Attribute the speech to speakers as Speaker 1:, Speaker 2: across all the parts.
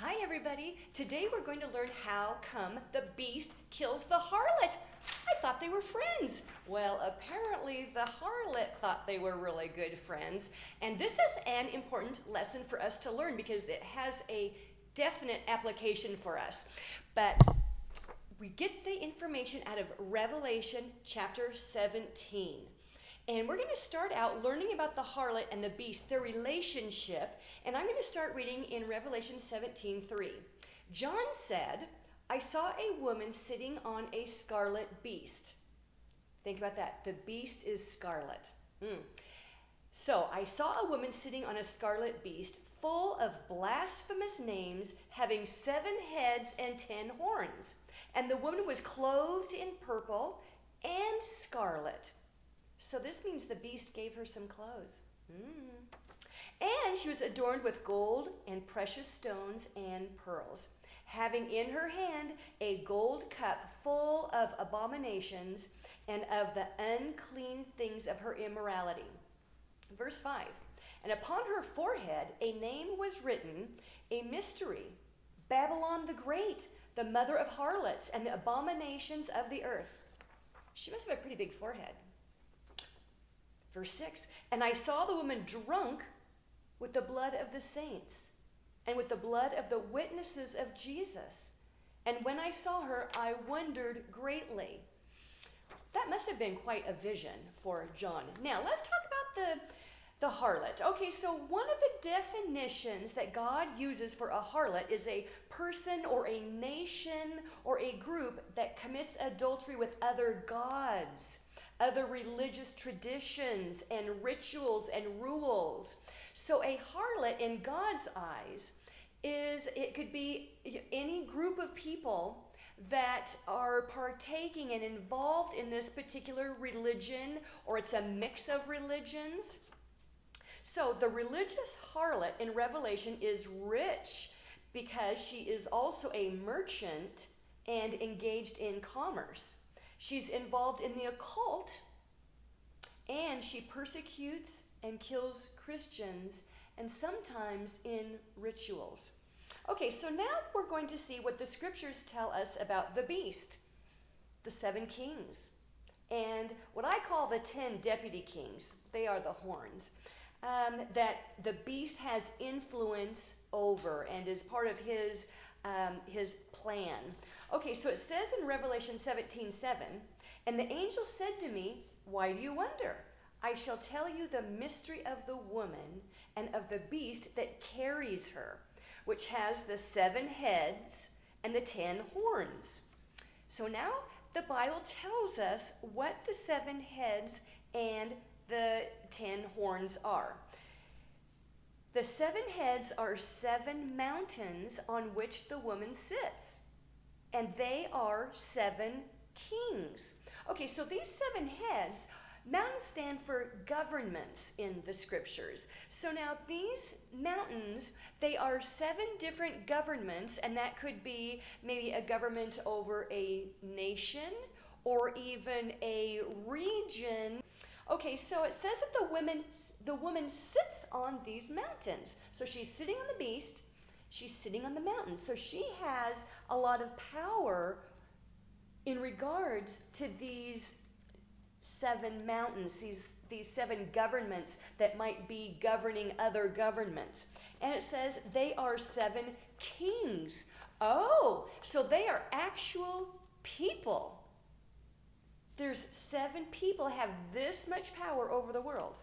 Speaker 1: Hi everybody! Today we're going to learn how come the beast kills the harlot. I thought they were friends. Well, apparently the harlot thought they were really good friends. And this is an important lesson for us to learn because it has a definite application for us. But we get the information out of Revelation chapter 17. And we're going to start out learning about the harlot and the beast, their relationship. And I'm going to start reading in Revelation 17:3. John said, I saw a woman sitting on a scarlet beast. Think about that. The beast is scarlet. So I saw a woman sitting on a scarlet beast, full of blasphemous names, having 7 heads and 10 horns. And the woman was clothed in purple and scarlet. So this means the beast gave her some clothes. And she was adorned with gold and precious stones and pearls, having in her hand a gold cup full of abominations and of the unclean things of her immorality. Verse 5, and upon her forehead a name was written, a mystery, Babylon the Great, the mother of harlots and the abominations of the earth. She must have a pretty big forehead. Verse 6, and I saw the woman drunk with the blood of the saints and with the blood of the witnesses of Jesus. And when I saw her, I wondered greatly. That must have been quite a vision for John. Now, let's talk about the harlot. Okay, so one of the definitions that God uses for a harlot is a person or a nation or a group that commits adultery with other gods, other religious traditions and rituals and rules. So a harlot in God's eyes it could be any group of people that are partaking and involved in this particular religion, or it's a mix of religions. So the religious harlot in Revelation is rich because she is also a merchant and engaged in commerce. She's involved in the occult, and she persecutes and kills Christians, and sometimes in rituals. Okay, so now we're going to see what the scriptures tell us about the beast, the 7 kings, and what I call the 10 deputy kings. They are the horns. That the beast has influence over and is part of his plan. Okay, so it says in Revelation 17:7, and the angel said to me, why do you wonder? I shall tell you the mystery of the woman and of the beast that carries her, which has the 7 heads and the 10 horns. So now the Bible tells us what the 7 heads and the 10 horns are. The 7 heads are 7 mountains on which the woman sits, and they are 7 kings. Okay, so these 7 heads, mountains stand for governments in the scriptures. So now these mountains, they are 7 different governments, and that could be maybe a government over a nation or even a region. Okay, so it says that the woman sits on these mountains. So she's sitting on the beast, she's sitting on the mountain. So she has a lot of power in regards to these 7 mountains, these 7 governments that might be governing other governments. And it says they are 7 kings. Oh, so they are actual people. There's 7 people have this much power over the world.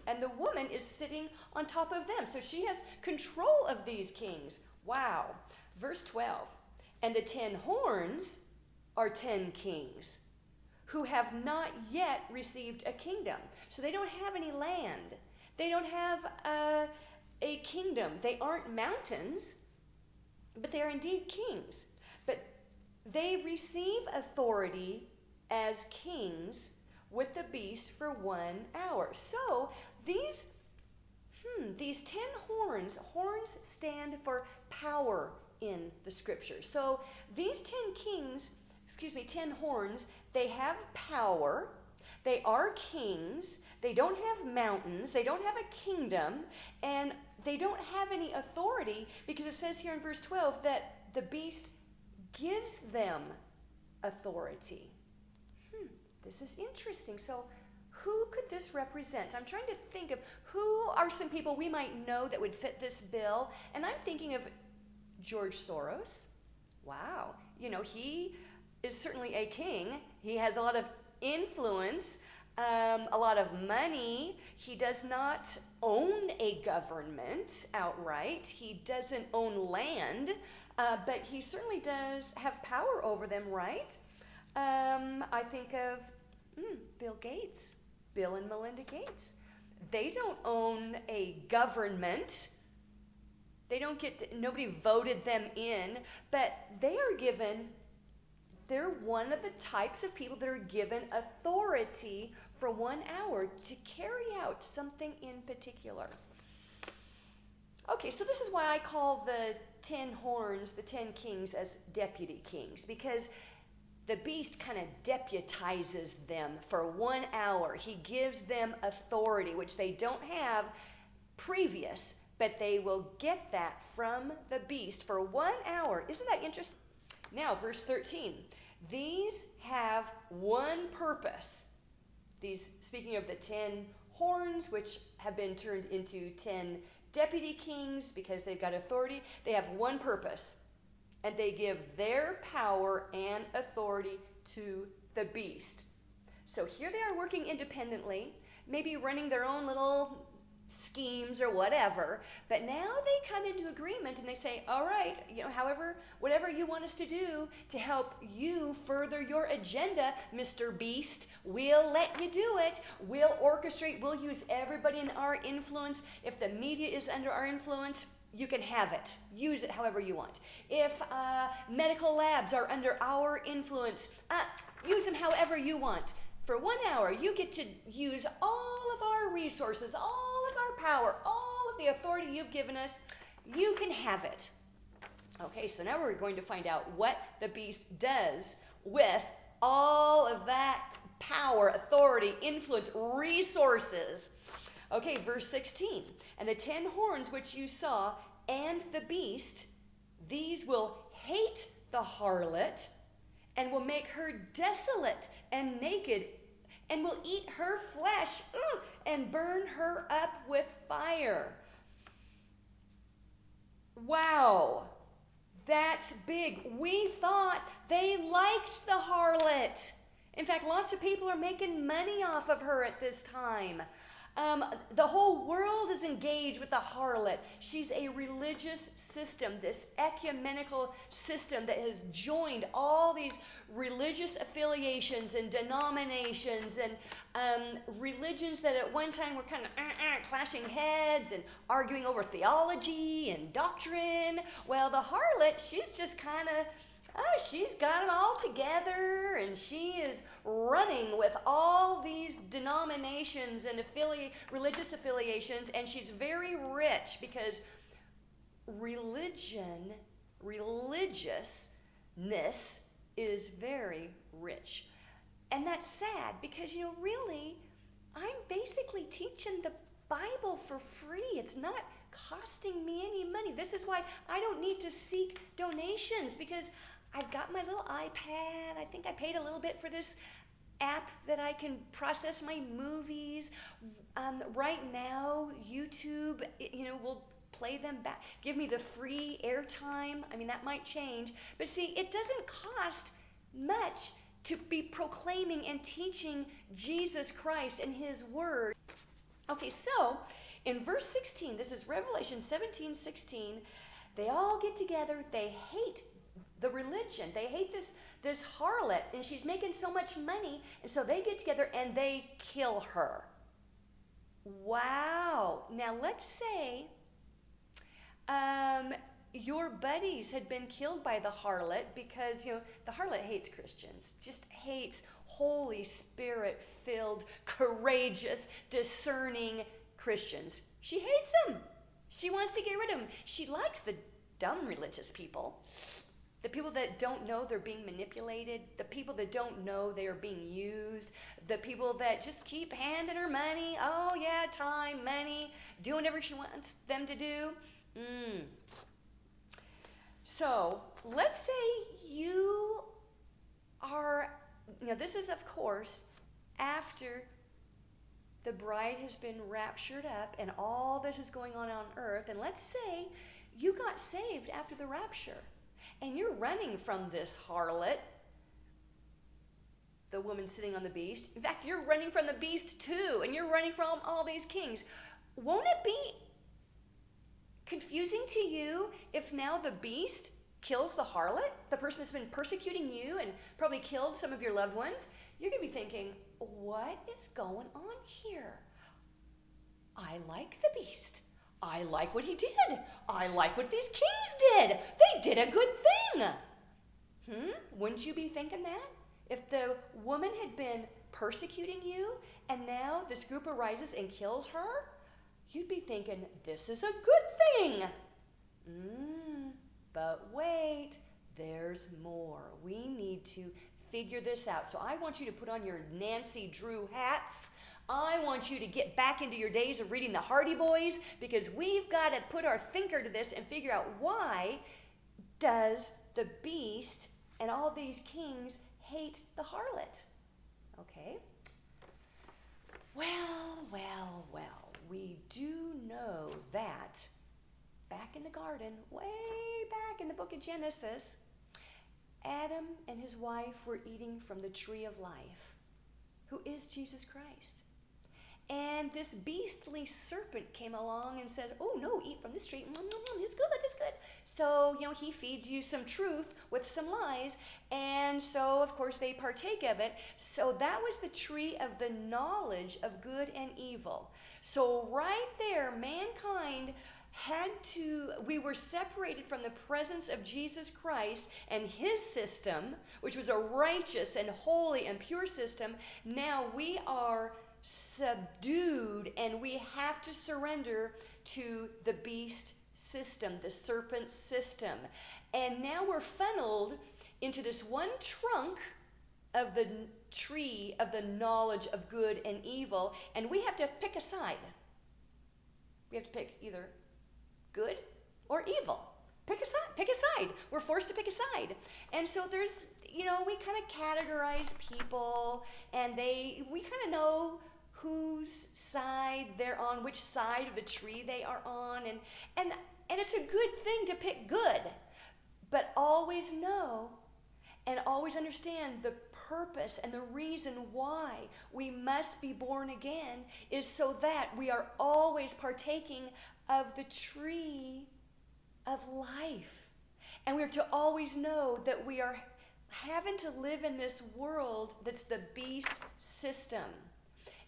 Speaker 1: And the woman is sitting on top of them. So she has control of these kings. Wow. Verse 12. And the 10 horns are 10 kings who have not yet received a kingdom. So they don't have any land. They don't have a kingdom. They aren't mountains, but they are indeed kings. But they receive authority as kings with the beast for 1 hour. So these 10 horns stand for power in the scriptures. So these 10 horns, they have power, they are kings, They don't have mountains. They don't have a kingdom. And they don't have any authority, because it says here in verse 12 that the beast gives them authority. This is interesting. So who could this represent? I'm trying to think of who are some people we might know that would fit this bill. And I'm thinking of George Soros. Wow. You know, he is certainly a king. He has a lot of influence, a lot of money. He does not own a government outright. He doesn't own land, but he certainly does have power over them, right? I think of Bill Gates, Bill and Melinda Gates. They don't own a government. They don't nobody voted them in, but they're one of the types of people that are given authority for 1 hour to carry out something in particular. Okay, so this is why I call the 10 horns, the 10 kings, as deputy kings, because the beast kind of deputizes them for 1 hour. He gives them authority, which they don't have previous, but they will get that from the beast for 1 hour. Isn't that interesting? Now, verse 13. These have one purpose. These, speaking of the 10 horns, which have been turned into 10 deputy kings because they've got authority, they have one purpose. And they give their power and authority to the beast. So here they are working independently, maybe running their own little schemes or whatever, but now they come into agreement and they say, all right, whatever you want us to do to help you further your agenda, Mr. Beast, we'll let you do it. We'll orchestrate, we'll use everybody in our influence. If the media is under our influence, you can have it. Use it however you want. If medical labs are under our influence, use them however you want. For 1 hour, you get to use all of our resources, all of our power, all of the authority you've given us. You can have it. Okay, so now we're going to find out what the beast does with all of that power, authority, influence, resources. Okay, verse 16. And the 10 horns which you saw and the beast, these will hate the harlot and will make her desolate and naked, and will eat her flesh and burn her up with fire. Wow, that's big. We thought they liked the harlot. In fact, lots of people are making money off of her at this time. The whole world is engaged with the harlot. She's a religious system, this ecumenical system that has joined all these religious affiliations and denominations and religions that at one time were kind of clashing heads and arguing over theology and doctrine. Well, the harlot, she's just kind of she's got them all together, and she is running with all these denominations and religious affiliations, and she's very rich because religiousness is very rich. And that's sad because, really, I'm basically teaching the Bible for free. It's not costing me any money. This is why I don't need to seek donations, because I've got my little iPad. I think I paid a little bit for this app that I can process my movies. Right now, YouTube, will play them back. Give me the free airtime. I mean, that might change. But see, it doesn't cost much to be proclaiming and teaching Jesus Christ and His Word. Okay, so in verse 16, this is Revelation 17:16, they all get together. They hate the religion. They hate this harlot, and she's making so much money, and so they get together and they kill her. Wow. Now let's say your buddies had been killed by the harlot because, the harlot hates Christians, just hates Holy Spirit-filled, courageous, discerning Christians. She hates them. She wants to get rid of them. She likes the dumb religious people. The people that don't know they're being manipulated, the people that don't know they are being used, the people that just keep handing her money, oh yeah, time, money, doing whatever she wants them to do. So let's say you are, this is of course after the bride has been raptured up and all this is going on earth, and let's say you got saved after the rapture. And you're running from this harlot, the woman sitting on the beast. In fact, you're running from the beast too, and you're running from all these kings. Won't it be confusing to you if now the beast kills the harlot, the person that's been persecuting you and probably killed some of your loved ones? You're going to be thinking, what is going on here? I like the beast. I like what he did. I like what these kings did. They did a good thing. Wouldn't you be thinking that? If the woman had been persecuting you and now this group arises and kills her, you'd be thinking, this is a good thing. But wait, there's more. We need to figure this out. So I want you to put on your Nancy Drew hats. I want you to get back into your days of reading the Hardy Boys, because we've got to put our thinker to this and figure out, why does the beast and all these kings hate the harlot? Okay. Well. We do know that back in the garden, way back in the book of Genesis, Adam and his wife were eating from the tree of life, who is Jesus Christ. And this beastly serpent came along and says, oh no, eat from this tree. It's good, it's good. So, he feeds you some truth with some lies. And so, of course, they partake of it. So that was the tree of the knowledge of good and evil. So right there, mankind we were separated from the presence of Jesus Christ and his system, which was a righteous and holy and pure system. Now we are subdued, and we have to surrender to the beast system, the serpent system. And now we're funneled into this one trunk of the tree of the knowledge of good and evil, and we have to pick a side. We have to pick either good or evil. Pick a side. We're forced to pick a side. And so there's, we kind of categorize people, and we kind of know whose side they're on, which side of the tree they are on, and it's a good thing to pick good, but always know and always understand the purpose and the reason why we must be born again is so that we are always partaking of the tree of life. And we are to always know that we are having to live in this world that's the beast system.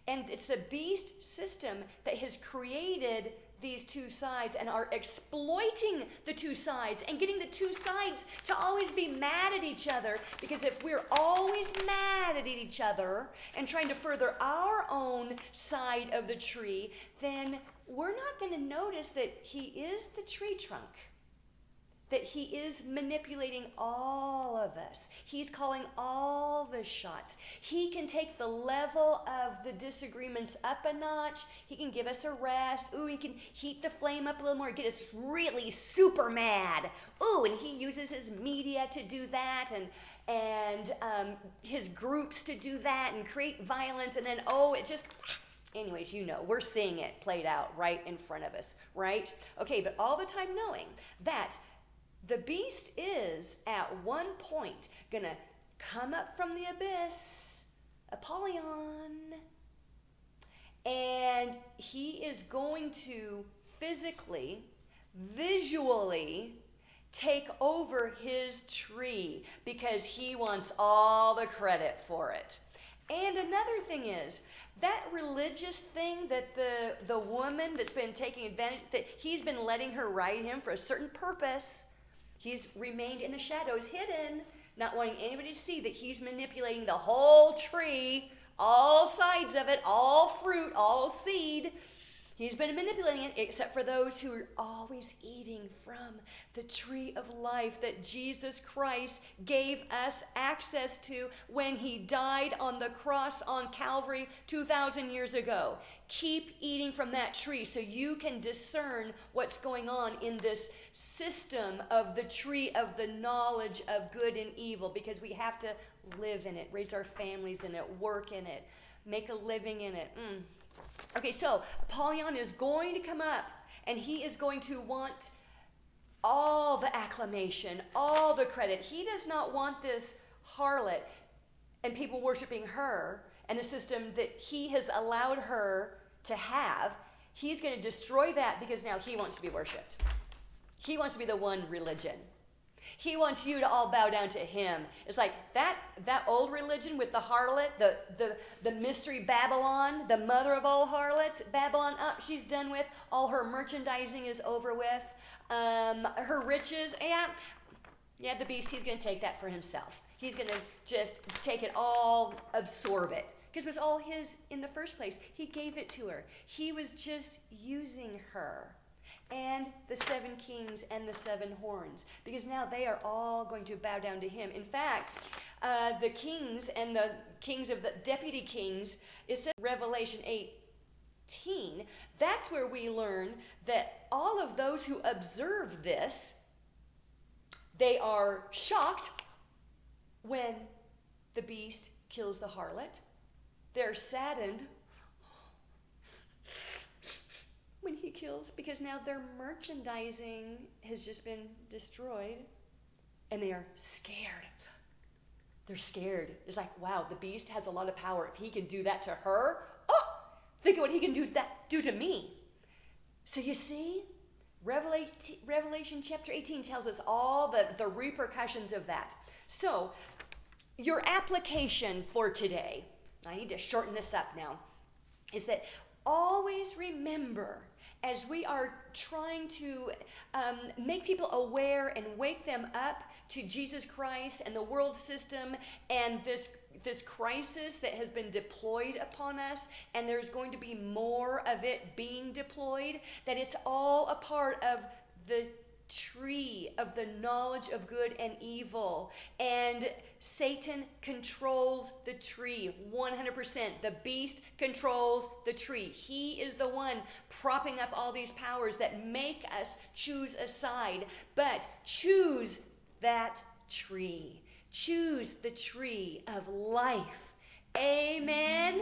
Speaker 1: And it's the beast system that has created these two sides and are exploiting the two sides and getting the two sides to always be mad at each other. Because if we're always mad at each other and trying to further our own side of the tree, then we're not going to notice that he is the tree trunk, that he is manipulating all of us. He's calling all the shots. He can take the level of the disagreements up a notch. He can give us a rest. Ooh, he can heat the flame up a little more, get us really super mad. Ooh, and he uses his media to do that, and his groups to do that and create violence, and then, anyways, we're seeing it played out right in front of us, right? Okay, but all the time knowing that the beast is at one point going to come up from the abyss, Apollyon, and he is going to physically, visually take over his tree because he wants all the credit for it. And another thing is, that religious thing that the woman that's been taking advantage, that he's been letting her ride him for a certain purpose, he's remained in the shadows, hidden, not wanting anybody to see that he's manipulating the whole tree, all sides of it, all fruit, all seed. He's been manipulating it, except for those who are always eating from the tree of life that Jesus Christ gave us access to when he died on the cross on Calvary 2,000 years ago. Keep eating from that tree so you can discern what's going on in this system of the tree of the knowledge of good and evil, because we have to live in it, raise our families in it, work in it, make a living in it. Okay, so Apollyon is going to come up, and he is going to want all the acclamation, all the credit. He does not want this harlot and people worshiping her and the system that he has allowed her to have. He's going to destroy that because now he wants to be worshipped. He wants to be the one religion. He wants you to all bow down to him. It's like that old religion with the harlot, the mystery Babylon, the mother of all harlots. Babylon, she's done with. All her merchandising is over with. Her riches, yeah, the beast, he's going to take that for himself. He's going to just take it all, absorb it. Because it was all his in the first place. He gave it to her. He was just using her. And the 7 kings and the 7 horns, because now they are all going to bow down to him. In fact, the kings and the kings of the deputy kings, it says Revelation 18, that's where we learn that all of those who observe this, they are shocked when the beast kills the harlot. They're saddened when he kills, because now their merchandising has just been destroyed, and they are scared. They're scared. It's like, wow, the beast has a lot of power. If he can do that to her, think of what he can do to me. So you see, Revelation chapter 18 tells us all the repercussions of that. So your application for today, I need to shorten this up now, is that always remember, as we are trying to make people aware and wake them up to Jesus Christ and the world system and this crisis that has been deployed upon us, and there's going to be more of it being deployed, that it's all a part of the tree of the knowledge of good and evil, and Satan controls the tree 100%. The beast controls the tree. He is the one propping up all these powers that make us choose a side, but choose that tree. Choose the tree of life. Amen.